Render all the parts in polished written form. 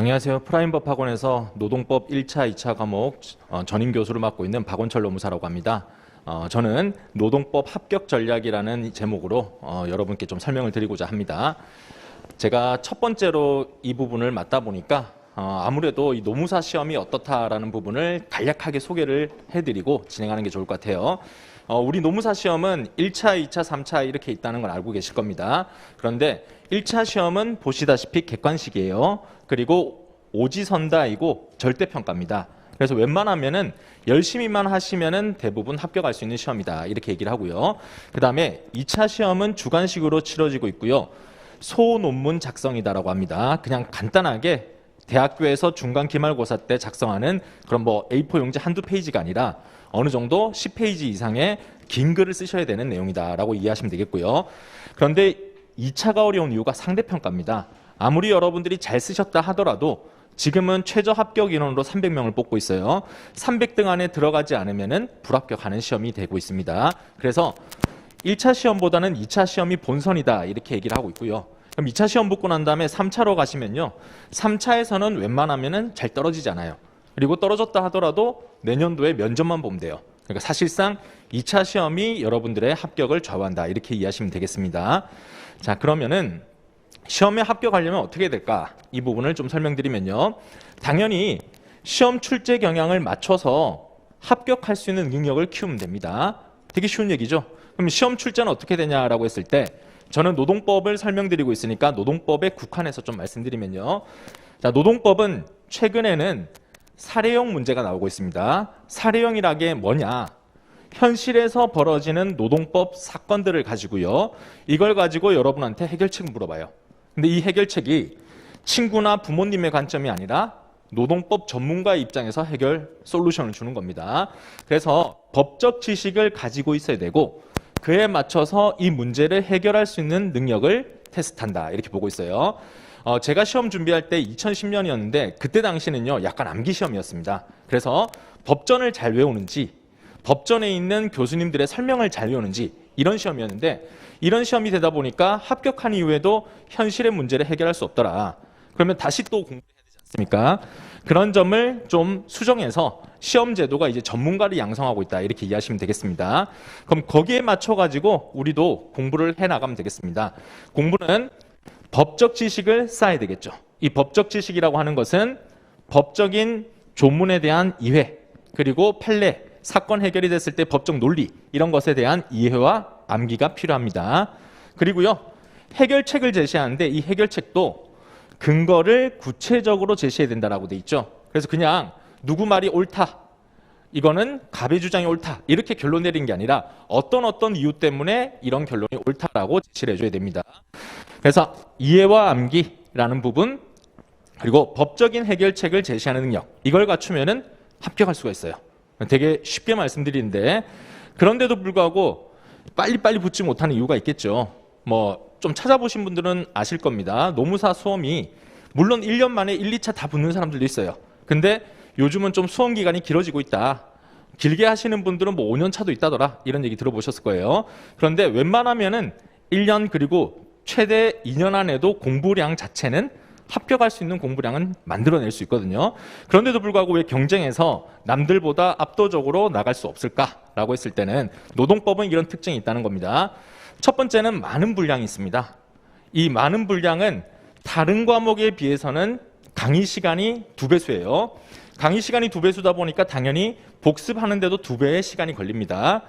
안녕하세요. 프라임법 학원에서 노동법 1차, 2차 과목 전임 교수를 맡고 있는 박원철 노무사라고 합니다. 저는 노동법 합격 전략이라는 제목으로 여러분께 좀 설명을 드리고자 합니다. 제가 첫 번째로 이 부분을 맡다 보니까 아무래도 이 노무사 시험이 어떻다라는 부분을 간략하게 소개를 해드리고 진행하는 게 좋을 것 같아요. 우리 노무사 시험은 1차, 2차, 3차 이렇게 있다는 걸 알고 계실 겁니다. 그런데 1차 시험은 보시다시피 객관식이에요. 그리고 오지선다이고 절대평가입니다. 그래서 웬만하면은 열심히만 하시면은 대부분 합격할 수 있는 시험이다. 이렇게 얘기를 하고요. 그 다음에 2차 시험은 주관식으로 치러지고 있고요. 소논문 작성이다라고 합니다. 그냥 간단하게 대학교에서 중간 기말고사 때 작성하는 그런 뭐 A4 용지 한두 페이지가 아니라 어느 정도 10페이지 이상의 긴 글을 쓰셔야 되는 내용이다라고 이해하시면 되겠고요. 그런데 2차가 어려운 이유가 상대평가입니다. 아무리 여러분들이 잘 쓰셨다 하더라도 지금은 최저 합격 인원으로 300명을 뽑고 있어요. 300등 안에 들어가지 않으면 불합격하는 시험이 되고 있습니다. 그래서 1차 시험보다는 2차 시험이 본선이다 이렇게 얘기를 하고 있고요. 그럼 2차 시험 붙고 난 다음에 3차로 가시면요. 3차에서는 웬만하면 잘 떨어지지 않아요. 그리고 떨어졌다 하더라도 내년도에 면접만 보면 돼요. 그러니까 사실상 2차 시험이 여러분들의 합격을 좌우한다 이렇게 이해하시면 되겠습니다. 자, 그러면은 시험에 합격하려면 어떻게 될까? 이 부분을 좀 설명드리면요. 당연히 시험 출제 경향을 맞춰서 합격할 수 있는 능력을 키우면 됩니다. 되게 쉬운 얘기죠. 그럼 시험 출제는 어떻게 되냐라고 했을 때 저는 노동법을 설명드리고 있으니까 노동법에 국한해서 좀 말씀드리면요. 자, 노동법은 최근에는 사례형 문제가 나오고 있습니다. 사례형이라는 게 뭐냐? 현실에서 벌어지는 노동법 사건들을 가지고요. 이걸 가지고 여러분한테 해결책을 물어봐요. 근데 이 해결책이 친구나 부모님의 관점이 아니라 노동법 전문가의 입장에서 해결 솔루션을 주는 겁니다. 그래서 법적 지식을 가지고 있어야 되고 그에 맞춰서 이 문제를 해결할 수 있는 능력을 테스트한다. 이렇게 보고 있어요. 제가 시험 준비할 때 2010년이었는데 그때 당시는요. 약간 암기 시험이었습니다. 그래서 법전을 잘 외우는지 법전에 있는 교수님들의 설명을 잘 외우는지 이런 시험이었는데 이런 시험이 되다 보니까 합격한 이후에도 현실의 문제를 해결할 수 없더라. 그러면 다시 또 공부해야 되지 않습니까? 그런 점을 좀 수정해서 시험 제도가 이제 전문가를 양성하고 있다. 이렇게 이해하시면 되겠습니다. 그럼 거기에 맞춰가지고 우리도 공부를 해나가면 되겠습니다. 공부는 법적 지식을 쌓아야 되겠죠. 이 법적 지식이라고 하는 것은 법적인 조문에 대한 이해, 그리고 판례, 사건 해결이 됐을 때 법적 논리 이런 것에 대한 이해와 암기가 필요합니다. 그리고요. 해결책을 제시하는데 이 해결책도 근거를 구체적으로 제시해야 된다라고 돼 있죠. 그래서 그냥 누구 말이 옳다. 이거는 갑의 주장이 옳다. 이렇게 결론 내린 게 아니라 어떤 이유 때문에 이런 결론이 옳다라고 제시를 해줘야 됩니다. 그래서 이해와 암기라는 부분 그리고 법적인 해결책을 제시하는 능력 이걸 갖추면은 합격할 수가 있어요. 되게 쉽게 말씀드리는데 그런데도 불구하고 빨리빨리 붙지 못하는 이유가 있겠죠. 뭐 좀 찾아보신 분들은 아실 겁니다. 노무사 수험이 물론 1년 만에 1, 2차 다 붙는 사람들도 있어요. 근데 요즘은 좀 수험 기간이 길어지고 있다. 길게 하시는 분들은 뭐 5년 차도 있다더라. 이런 얘기 들어보셨을 거예요. 그런데 웬만하면은 1년 그리고 최대 2년 안에도 공부량 자체는 합격할 수 있는 공부량은 만들어낼 수 있거든요. 그런데도 불구하고 왜 경쟁에서 남들보다 압도적으로 나갈 수 없을까라고 했을 때는 노동법은 이런 특징이 있다는 겁니다. 첫 번째는 많은 분량이 있습니다. 이 많은 분량은 다른 과목에 비해서는 강의 시간이 2배수예요. 강의 시간이 2배수다 보니까 당연히 복습하는데도 2배의 시간이 걸립니다.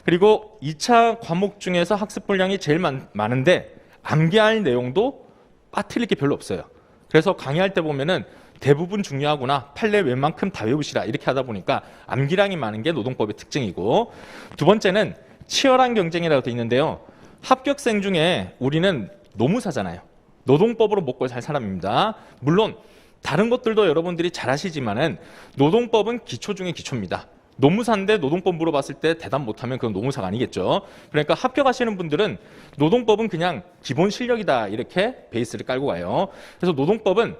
그리고 2차 과목 중에서 학습 분량이 제일 많은데 암기할 내용도 빠뜨릴 게 별로 없어요. 그래서 강의할 때 보면은 대부분 중요하구나. 판례 웬만큼 다 외우시라. 이렇게 하다 보니까 암기량이 많은 게 노동법의 특징이고 두 번째는 치열한 경쟁이라고 되어 있는데요. 합격생 중에 우리는 노무사잖아요. 노동법으로 먹고 살 사람입니다. 물론 다른 것들도 여러분들이 잘 아시지만은 노동법은 기초 중에 기초입니다. 노무사인데 노동법 물어봤을 때 대답 못하면 그건 노무사가 아니겠죠. 그러니까 합격하시는 분들은 노동법은 그냥 기본 실력이다 이렇게 베이스를 깔고 가요. 그래서 노동법은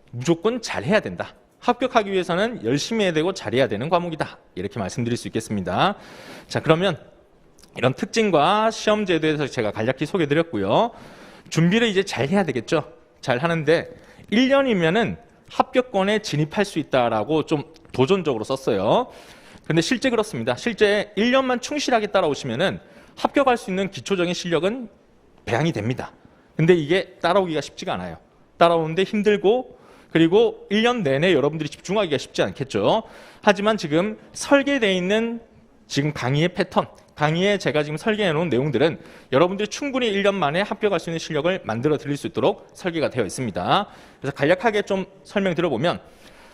무조건 잘해야 된다. 합격하기 위해서는 열심히 해야 되고 잘해야 되는 과목이다. 이렇게 말씀드릴 수 있겠습니다. 자, 그러면 이런 특징과 시험 제도에 대해서 제가 간략히 소개해드렸고요. 준비를 이제 잘 해야 되겠죠. 잘 하는데 1년이면은 합격권에 진입할 수 있다라고 좀 도전적으로 썼어요. 근데 실제 그렇습니다. 실제 1년만 충실하게 따라오시면은 합격할 수 있는 기초적인 실력은 배양이 됩니다. 근데 이게 따라오기가 쉽지가 않아요. 따라오는데 힘들고, 그리고 1년 내내 여러분들이 집중하기가 쉽지 않겠죠. 하지만 지금 설계되어 있는 지금 강의의 패턴, 강의에 제가 지금 설계해 놓은 내용들은 여러분들이 충분히 1년 만에 합격할 수 있는 실력을 만들어 드릴 수 있도록 설계가 되어 있습니다. 그래서 간략하게 좀 설명드려보면,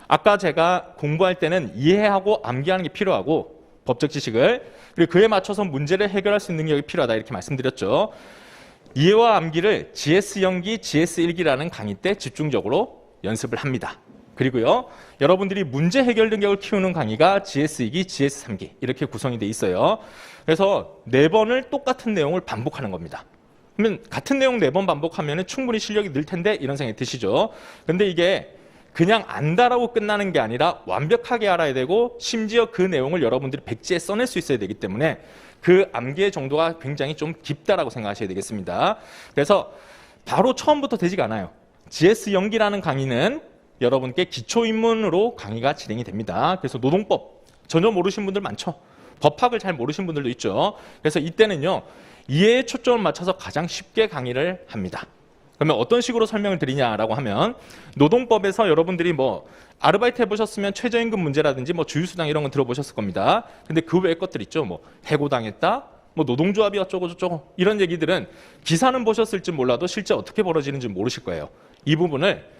아까 제가 공부할 때는 이해하고 암기하는 게 필요하고, 법적 지식을, 그리고 그에 맞춰서 문제를 해결할 수 있는 능력이 필요하다 이렇게 말씀드렸죠. 이해와 암기를 GS0기, GS1기라는 강의 때 집중적으로 연습을 합니다. 그리고요, 여러분들이 문제 해결 능력을 키우는 강의가 GS2기, GS3기 이렇게 구성이 돼 있어요. 그래서 4번을 똑같은 내용을 반복하는 겁니다. 그러면 같은 내용 4번 반복하면 충분히 실력이 늘 텐데 이런 생각이 드시죠. 근데 이게 그냥 안다라고 끝나는 게 아니라 완벽하게 알아야 되고, 심지어 그 내용을 여러분들이 백지에 써낼 수 있어야 되기 때문에 그 암기의 정도가 굉장히 좀 깊다라고 생각하셔야 되겠습니다. 그래서 바로 처음부터 되지가 않아요. GS0기라는 강의는 여러분께 기초입문으로 강의가 진행이 됩니다. 그래서 노동법 전혀 모르신 분들 많죠. 법학을 잘 모르신 분들도 있죠. 그래서 이때는요, 이해에 초점을 맞춰서 가장 쉽게 강의를 합니다. 그러면 어떤 식으로 설명을 드리냐라고 하면, 노동법에서 여러분들이 뭐 아르바이트 해보셨으면 최저임금 문제라든지 뭐 주휴수당 이런 건 들어보셨을 겁니다. 근데 그 외의 것들 있죠. 뭐 해고당했다, 뭐 노동조합이 어쩌고 저쩌고 이런 얘기들은 기사는 보셨을지 몰라도 실제 어떻게 벌어지는지 모르실 거예요. 이 부분을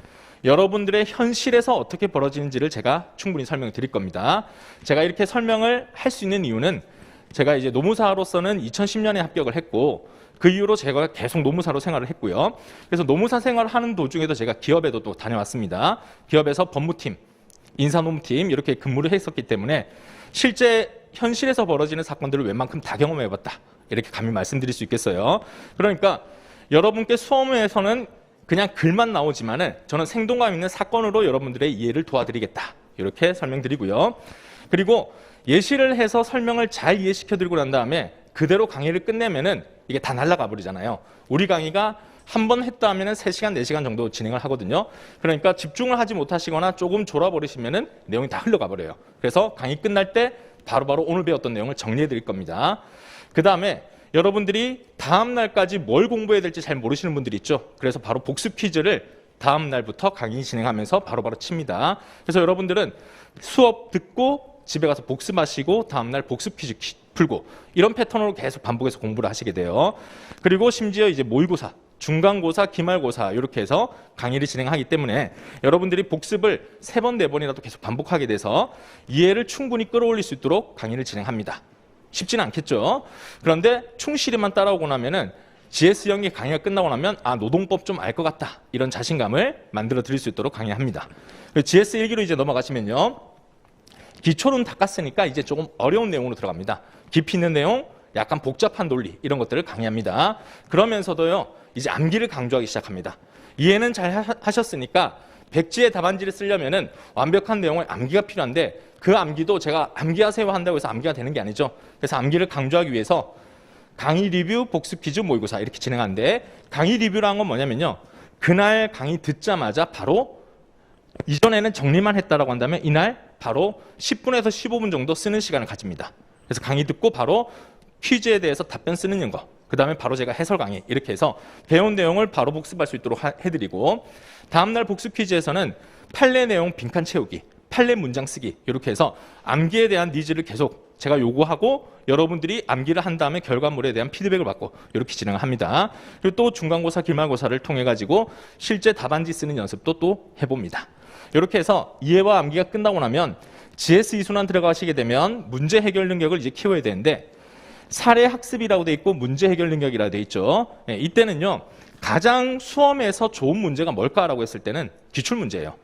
여러분들의 현실에서 어떻게 벌어지는지를 제가 충분히 설명을 드릴 겁니다. 제가 이렇게 설명을 할 수 있는 이유는, 제가 이제 노무사로서는 2010년에 합격을 했고, 그 이후로 제가 계속 노무사로 생활을 했고요. 그래서 노무사 생활을 하는 도중에도 제가 기업에도 또 다녀왔습니다. 기업에서 법무팀, 인사노무팀 이렇게 근무를 했었기 때문에 실제 현실에서 벌어지는 사건들을 웬만큼 다 경험해봤다, 이렇게 감히 말씀드릴 수 있겠어요. 그러니까 여러분께 수험에서는 그냥 글만 나오지만은 저는 생동감 있는 사건으로 여러분들의 이해를 도와드리겠다, 이렇게 설명드리고요. 그리고 예시를 해서 설명을 잘 이해시켜드리고 난 다음에 그대로 강의를 끝내면은 이게 다 날아가 버리잖아요. 우리 강의가 한 번 했다 하면은 3시간, 4시간 정도 진행을 하거든요. 그러니까 집중을 하지 못하시거나 조금 졸아버리시면은 내용이 다 흘러가 버려요. 그래서 강의 끝날 때 바로바로 오늘 배웠던 내용을 정리해 드릴 겁니다. 그 다음에 여러분들이 다음 날까지 뭘 공부해야 될지 잘 모르시는 분들이 있죠. 그래서 바로 복습 퀴즈를 다음 날부터 강의 진행하면서 바로바로 칩니다. 그래서 여러분들은 수업 듣고 집에 가서 복습하시고 다음 날 복습 퀴즈 풀고, 이런 패턴으로 계속 반복해서 공부를 하시게 돼요. 그리고 심지어 이제 모의고사, 중간고사, 기말고사 이렇게 해서 강의를 진행하기 때문에 여러분들이 복습을 3번, 4번이라도 계속 반복하게 돼서 이해를 충분히 끌어올릴 수 있도록 강의를 진행합니다. 쉽지는 않겠죠. 그런데 충실히만 따라오고 나면은 GS0기 강의가 끝나고 나면 노동법 좀 알 것 같다, 이런 자신감을 만들어 드릴 수 있도록 강의합니다. GS1기로 이제 넘어가시면요, 기초는 다 깠으니까 이제 조금 어려운 내용으로 들어갑니다. 깊이 있는 내용, 약간 복잡한 논리 이런 것들을 강의합니다. 그러면서도요, 이제 암기를 강조하기 시작합니다. 이해는 잘 하셨으니까 백지의 답안지를 쓰려면은 완벽한 내용을 암기가 필요한데, 그 암기도 제가 암기하세요 한다고 해서 암기가 되는 게 아니죠. 그래서 암기를 강조하기 위해서 강의 리뷰, 복습 퀴즈, 모의고사 이렇게 진행하는데, 강의 리뷰라는 건 뭐냐면요, 그날 강의 듣자마자 바로, 이전에는 정리만 했다라고 한다면 이날 바로 10분에서 15분 정도 쓰는 시간을 가집니다. 그래서 강의 듣고 바로 퀴즈에 대해서 답변 쓰는 거, 그 다음에 바로 제가 해설 강의 이렇게 해서 배운 내용을 바로 복습할 수 있도록 해드리고, 다음날 복습 퀴즈에서는 판례 내용 빈칸 채우기, 판례 문장 쓰기 이렇게 해서 암기에 대한 니즈를 계속 제가 요구하고, 여러분들이 암기를 한 다음에 결과물에 대한 피드백을 받고 이렇게 진행을 합니다. 그리고 또 중간고사, 기말고사를 통해 가지고 실제 답안지 쓰는 연습도 또 해봅니다. 이렇게 해서 이해와 암기가 끝나고 나면 GS 2순환 들어가시게 되면 문제 해결 능력을 이제 키워야 되는데, 사례 학습이라고 돼 있고 문제 해결 능력이라고 돼 있죠. 이때는요, 가장 수험에서 좋은 문제가 뭘까라고 했을 때는 기출 문제예요.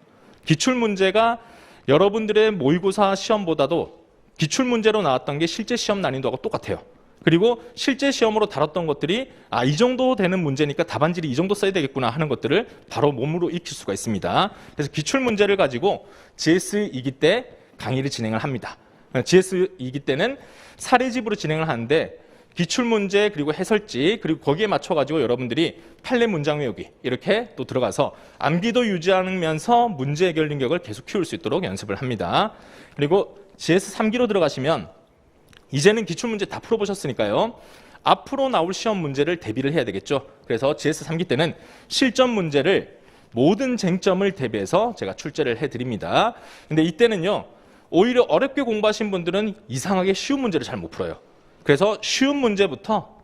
기출 문제가 여러분들의 모의고사 시험보다도 기출 문제로 나왔던 게 실제 시험 난이도하고 똑같아요. 그리고 실제 시험으로 다뤘던 것들이 이 정도 되는 문제니까 답안지를 이 정도 써야 되겠구나 하는 것들을 바로 몸으로 익힐 수가 있습니다. 그래서 기출 문제를 가지고 GS2기 때 강의를 진행을 합니다. GS2기 때는 사례집으로 진행을 하는데, 기출문제 그리고 해설지 그리고 거기에 맞춰가지고 여러분들이 판례 문장 외우기 이렇게 또 들어가서 암기도 유지하면서 문제 해결 능력을 계속 키울 수 있도록 연습을 합니다. 그리고 GS 3기로 들어가시면 이제는 기출문제 다 풀어보셨으니까요. 앞으로 나올 시험 문제를 대비를 해야 되겠죠. 그래서 GS 3기 때는 실전 문제를 모든 쟁점을 대비해서 제가 출제를 해드립니다. 근데 이때는요, 오히려 어렵게 공부하신 분들은 이상하게 쉬운 문제를 잘 못 풀어요. 그래서 쉬운 문제부터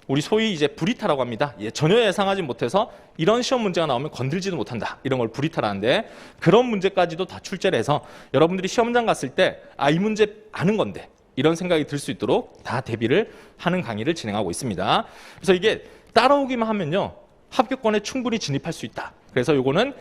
우리 소위 이제 불이타라고 합니다. 전혀 예상하지 못해서 이런 시험 문제가 나오면 건들지도 못한다. 이런 걸 불이타라는데 그런 문제까지도 다 출제를 해서 여러분들이 시험장 갔을 때 이 문제 아는 건데 이런 생각이 들 수 있도록 다 대비를 하는 강의를 진행하고 있습니다. 그래서 이게 따라오기만 하면요. 합격권에 충분히 진입할 수 있다. 그래서 요거는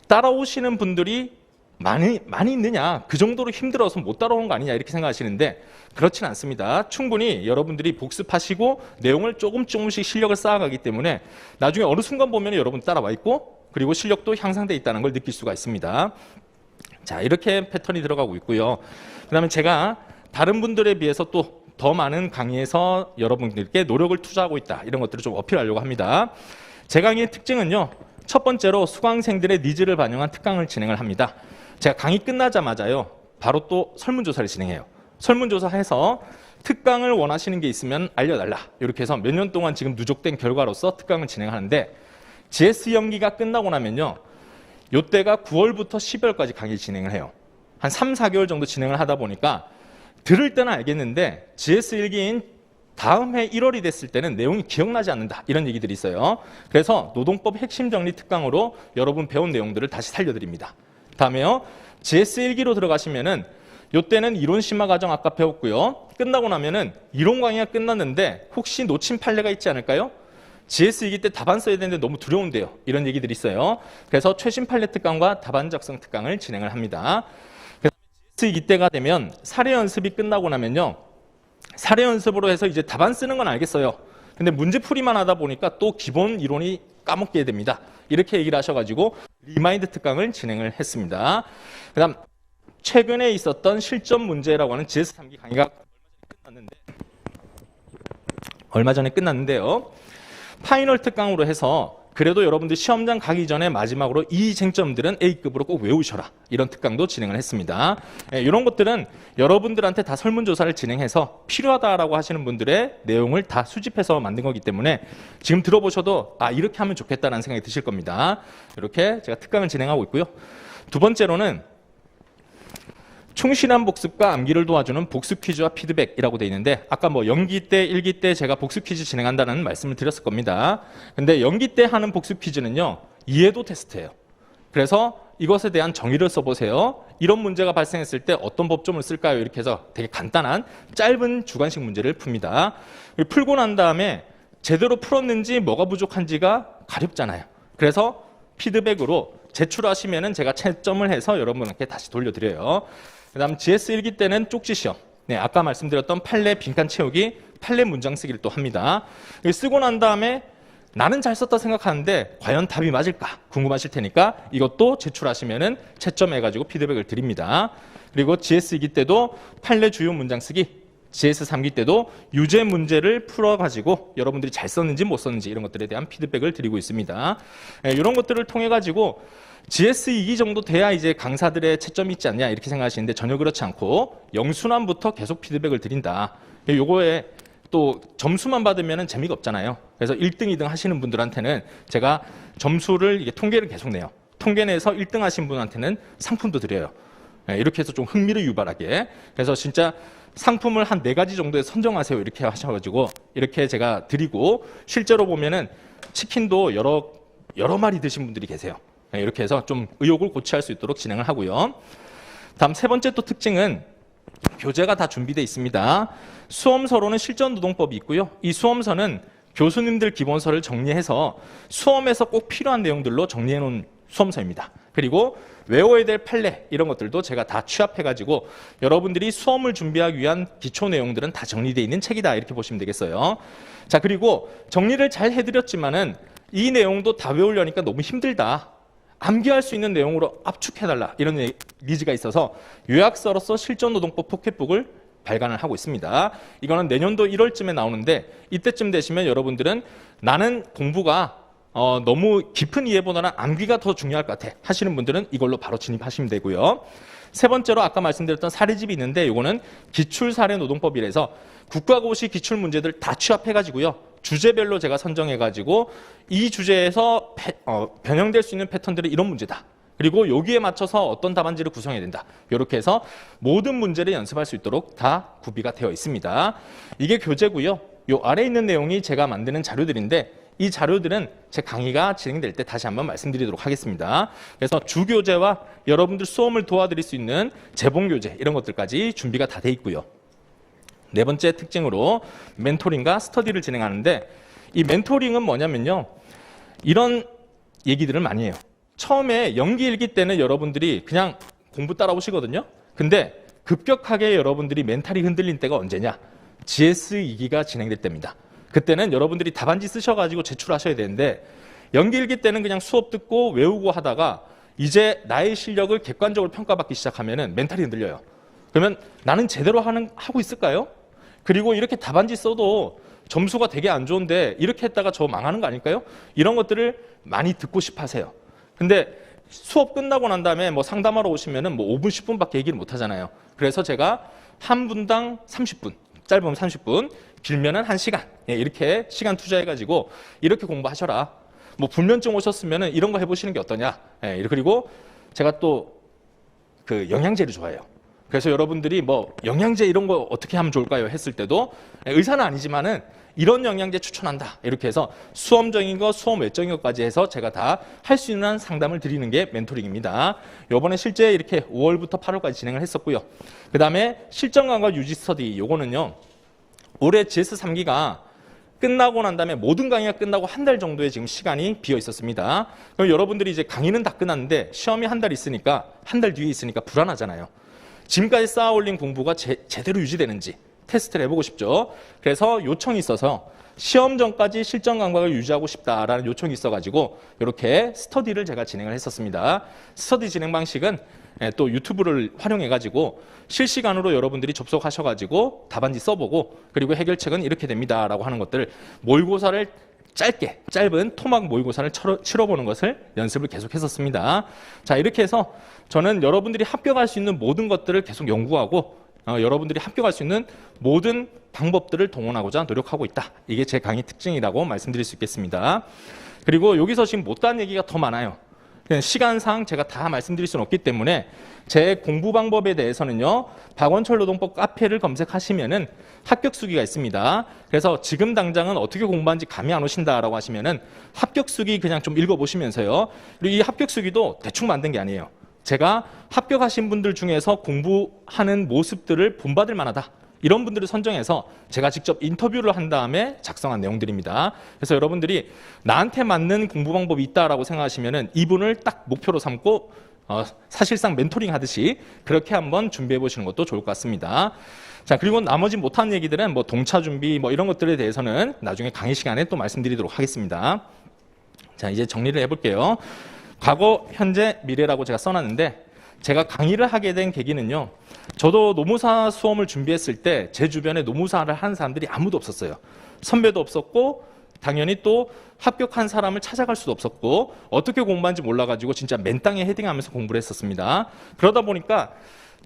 따라오시는 분들이 많이 있느냐, 그 정도로 힘들어서 못 따라오는 거 아니냐 이렇게 생각하시는데 그렇지는 않습니다. 충분히 여러분들이 복습하시고 내용을 조금씩 실력을 쌓아가기 때문에 나중에 어느 순간 보면 여러분 따라와 있고 그리고 실력도 향상돼 있다는 걸 느낄 수가 있습니다. 자, 이렇게 패턴이 들어가고 있고요. 그 다음에 제가 다른 분들에 비해서 또 더 많은 강의에서 여러분들께 노력을 투자하고 있다. 이런 것들을 좀 어필하려고 합니다. 제 강의의 특징은요. 첫 번째로 수강생들의 니즈를 반영한 특강을 진행을 합니다. 제가 강의 끝나자마자요. 바로 또 설문조사를 진행해요. 설문조사해서 특강을 원하시는 게 있으면 알려달라. 이렇게 해서 몇 년 동안 지금 누적된 결과로서 특강을 진행하는데 GS 연기가 끝나고 나면요. 요때가 9월부터 12월까지 강의 진행을 해요. 한 3, 4개월 정도 진행을 하다 보니까 들을 때는 알겠는데 GS 1기인 다음 해 1월이 됐을 때는 내용이 기억나지 않는다. 이런 얘기들이 있어요. 그래서 노동법 핵심 정리 특강으로 여러분 배운 내용들을 다시 살려드립니다. 다음에요. GS 1기로 들어가시면은 요때는 이론 심화 과정 아까 배웠고요. 끝나고 나면은 이론 강의가 끝났는데 혹시 놓친 판례가 있지 않을까요? GS 2기 때 답안 써야 되는데 너무 두려운데요. 이런 얘기들이 있어요. 그래서 최신 판례 특강과 답안 작성 특강을 진행을 합니다. GS 2기 때가 되면 사례 연습이 끝나고 나면요. 사례 연습으로 해서 이제 답안 쓰는 건 알겠어요. 근데 문제풀이만 하다 보니까 또 기본 이론이 까먹게 됩니다. 이렇게 얘기를 하셔가지고 리마인드 특강을 진행을 했습니다. 그 다음 최근에 있었던 실전 문제라고 하는 GS 3기 강의가 얼마 전에 끝났는데요. 파이널 특강으로 해서 그래도 여러분들 시험장 가기 전에 마지막으로 이 쟁점들은 A급으로 꼭 외우셔라. 이런 특강도 진행을 했습니다. 이런 것들은 여러분들한테 다 설문조사를 진행해서 필요하다라고 하시는 분들의 내용을 다 수집해서 만든 거기 때문에 지금 들어보셔도 이렇게 하면 좋겠다는 생각이 드실 겁니다. 이렇게 제가 특강을 진행하고 있고요. 두 번째로는 충실한 복습과 암기를 도와주는 복습 퀴즈와 피드백이라고 되어 있는데 아까 뭐 연기 때, 일기 때 제가 복습 퀴즈 진행한다는 말씀을 드렸을 겁니다. 근데 연기 때 하는 복습 퀴즈는요. 이해도 테스트예요. 그래서 이것에 대한 정의를 써보세요. 이런 문제가 발생했을 때 어떤 법조문을 쓸까요? 이렇게 해서 되게 간단한 짧은 주관식 문제를 풉니다. 풀고 난 다음에 제대로 풀었는지 뭐가 부족한지가 가렵잖아요. 그래서 피드백으로 제출하시면은 제가 채점을 해서 여러분께 다시 돌려드려요. 그 다음 GS 1기 때는 쪽지 시험. 네, 아까 말씀드렸던 판례 빈칸 채우기, 판례 문장 쓰기를 또 합니다. 쓰고 난 다음에 나는 잘 썼다 생각하는데 과연 답이 맞을까 궁금하실 테니까 이것도 제출하시면은 채점해가지고 피드백을 드립니다. 그리고 GS 2기 때도 판례 주요 문장 쓰기, GS 3기 때도 유제 문제를 풀어가지고 여러분들이 잘 썼는지 못 썼는지 이런 것들에 대한 피드백을 드리고 있습니다. 네, 이런 것들을 통해 가지고 GS 2기 정도 돼야 이제 강사들의 채점이 있지 않냐 이렇게 생각하시는데 전혀 그렇지 않고 영순환부터 계속 피드백을 드린다. 요거에 또 점수만 받으면 재미가 없잖아요. 그래서 1등, 2등 하시는 분들한테는 제가 점수를 이게 통계를 계속 내요. 통계 내서 1등 하신 분한테는 상품도 드려요. 이렇게 해서 좀 흥미를 유발하게. 그래서 진짜 상품을 한 4가지 정도에 선정하세요. 이렇게 하셔가지고 이렇게 제가 드리고 실제로 보면은 치킨도 여러 마리 드신 분들이 계세요. 이렇게 해서 좀 의욕을 고취할 수 있도록 진행을 하고요. 다음 세 번째 또 특징은 교재가 다 준비되어 있습니다. 수험서로는 실전노동법이 있고요. 이 수험서는 교수님들 기본서를 정리해서 수험에서 꼭 필요한 내용들로 정리해 놓은 수험서입니다. 그리고 외워야 될 판례 이런 것들도 제가 다 취합해가지고 여러분들이 수험을 준비하기 위한 기초 내용들은 다 정리되어 있는 책이다 이렇게 보시면 되겠어요. 자, 그리고 정리를 잘 해드렸지만은 이 내용도 다 외우려니까 너무 힘들다. 암기할 수 있는 내용으로 압축해달라 이런 니즈가 있어서 요약서로서 실전노동법 포켓북을 발간을 하고 있습니다. 이거는 내년도 1월쯤에 나오는데 이때쯤 되시면 여러분들은 나는 공부가 너무 깊은 이해보다는 암기가 더 중요할 것 같아 하시는 분들은 이걸로 바로 진입하시면 되고요. 세 번째로 아까 말씀드렸던 사례집이 있는데 이거는 기출사례노동법이라서 국가고시 기출 문제들 다 취합해가지고요. 주제별로 제가 선정해가지고 이 주제에서 변형될 수 있는 패턴들이 이런 문제다. 그리고 여기에 맞춰서 어떤 답안지를 구성해야 된다. 이렇게 해서 모든 문제를 연습할 수 있도록 다 구비가 되어 있습니다. 이게 교재고요. 요 아래에 있는 내용이 제가 만드는 자료들인데 이 자료들은 제 강의가 진행될 때 다시 한번 말씀드리도록 하겠습니다. 그래서 주교재와 여러분들 수험을 도와드릴 수 있는 재봉교재 이런 것들까지 준비가 다 돼 있고요. 네 번째 특징으로 멘토링과 스터디를 진행하는데 이 멘토링은 뭐냐면요. 이런 얘기들을 많이 해요. 처음에 연기 1기 때는 여러분들이 그냥 공부 따라오시거든요. 근데 급격하게 여러분들이 멘탈이 흔들린 때가 언제냐? GS 2기가 진행될 때입니다. 그때는 여러분들이 답안지 쓰셔가지고 제출하셔야 되는데 연기 1기 때는 그냥 수업 듣고 외우고 하다가 이제 나의 실력을 객관적으로 평가받기 시작하면은 멘탈이 흔들려요. 그러면 나는 제대로 하고 있을까요? 그리고 이렇게 답안지 써도 점수가 되게 안 좋은데 이렇게 했다가 저 망하는 거 아닐까요? 이런 것들을 많이 듣고 싶어 하세요. 근데 수업 끝나고 난 다음에 뭐 상담하러 오시면은 뭐 5분, 10분밖에 얘기를 못 하잖아요. 그래서 제가 한 분당 30분, 짧으면 30분, 길면은 1시간. 이렇게 시간 투자해가지고 이렇게 공부하셔라. 뭐 불면증 오셨으면은 이런 거 해보시는 게 어떠냐. 그리고 제가 또 그 영양제를 좋아해요. 그래서 여러분들이 뭐 영양제 이런 거 어떻게 하면 좋을까요? 했을 때도 의사는 아니지만은 이런 영양제 추천한다. 이렇게 해서 수험적인 거, 수험 외적인 것까지 해서 제가 다 할 수 있는 상담을 드리는 게 멘토링입니다. 요번에 실제 이렇게 5월부터 8월까지 진행을 했었고요. 그 다음에 실전강과 유지 스터디 요거는요. 올해 GS 3기가 끝나고 난 다음에 모든 강의가 끝나고 한 달 정도의 지금 시간이 비어 있었습니다. 그럼 여러분들이 이제 강의는 다 끝났는데 시험이 한 달 있으니까 한 달 뒤에 있으니까 불안하잖아요. 지금까지 쌓아 올린 공부가 제대로 유지되는지 테스트를 해보고 싶죠. 그래서 요청이 있어서 시험 전까지 실전 감각을 유지하고 싶다라는 요청이 있어가지고 이렇게 스터디를 제가 진행을 했었습니다. 스터디 진행 방식은 또 유튜브를 활용해가지고 실시간으로 여러분들이 접속하셔가지고 답안지 써보고 그리고 해결책은 이렇게 됩니다라고 하는 것들 모의고사를 짧은 토막 모의고사를 치러보는 것을 연습을 계속 했었습니다. 자, 이렇게 해서 저는 여러분들이 합격할 수 있는 모든 것들을 계속 연구하고 여러분들이 합격할 수 있는 모든 방법들을 동원하고자 노력하고 있다. 이게 제 강의 특징이라고 말씀드릴 수 있겠습니다. 그리고 여기서 지금 못다한 얘기가 더 많아요. 시간상 제가 다 말씀드릴 수는 없기 때문에 제 공부 방법에 대해서는요. 박원철 노동법 카페를 검색하시면은 합격 수기가 있습니다. 그래서 지금 당장은 어떻게 공부하는지 감이 안 오신다라고 하시면은 합격 수기 그냥 좀 읽어보시면서요. 그리고 이 합격 수기도 대충 만든 게 아니에요. 제가 합격하신 분들 중에서 공부하는 모습들을 본받을 만하다. 이런 분들을 선정해서 제가 직접 인터뷰를 한 다음에 작성한 내용들입니다. 그래서 여러분들이 나한테 맞는 공부 방법이 있다라고 생각하시면은 이분을 딱 목표로 삼고 사실상 멘토링 하듯이 그렇게 한번 준비해 보시는 것도 좋을 것 같습니다. 자, 그리고 나머지 못한 얘기들은 뭐 동차 준비 뭐 이런 것들에 대해서는 나중에 강의 시간에 또 말씀드리도록 하겠습니다. 자, 이제 정리를 해볼게요. 과거, 현재, 미래라고 제가 써놨는데 제가 강의를 하게 된 계기는요. 저도 노무사 수험을 준비했을 때 제 주변에 노무사를 하는 사람들이 아무도 없었어요. 선배도 없었고 당연히 또 합격한 사람을 찾아갈 수도 없었고 어떻게 공부하는지 몰라가지고 진짜 맨땅에 헤딩하면서 공부를 했었습니다. 그러다 보니까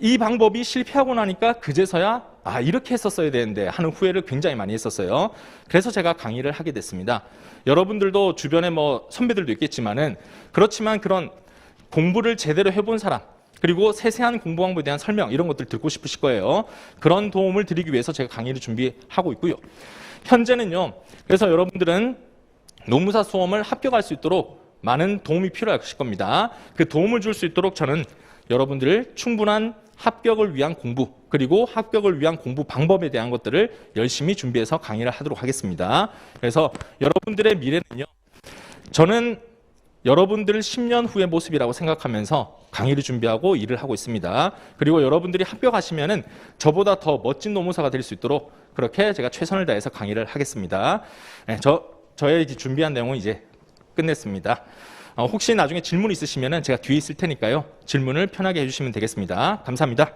이 방법이 실패하고 나니까 그제서야 이렇게 했었어야 되는데 하는 후회를 굉장히 많이 했었어요. 그래서 제가 강의를 하게 됐습니다. 여러분들도 주변에 뭐 선배들도 있겠지만은 그렇지만 그런 공부를 제대로 해본 사람 그리고 세세한 공부 방법에 대한 설명 이런 것들 듣고 싶으실 거예요. 그런 도움을 드리기 위해서 제가 강의를 준비하고 있고요. 현재는요. 그래서 여러분들은 노무사 수험을 합격할 수 있도록 많은 도움이 필요하실 겁니다. 그 도움을 줄 수 있도록 저는 여러분들을 충분한 합격을 위한 공부 그리고 합격을 위한 공부 방법에 대한 것들을 열심히 준비해서 강의를 하도록 하겠습니다. 그래서 여러분들의 미래는요. 저는 여러분들 10년 후의 모습이라고 생각하면서 강의를 준비하고 일을 하고 있습니다. 그리고 여러분들이 합격하시면은 저보다 더 멋진 노무사가 될 수 있도록 그렇게 제가 최선을 다해서 강의를 하겠습니다. 저의 준비한 내용은 이제 끝냈습니다. 혹시 나중에 질문 있으시면은 제가 뒤에 있을 테니까요. 질문을 편하게 해주시면 되겠습니다. 감사합니다.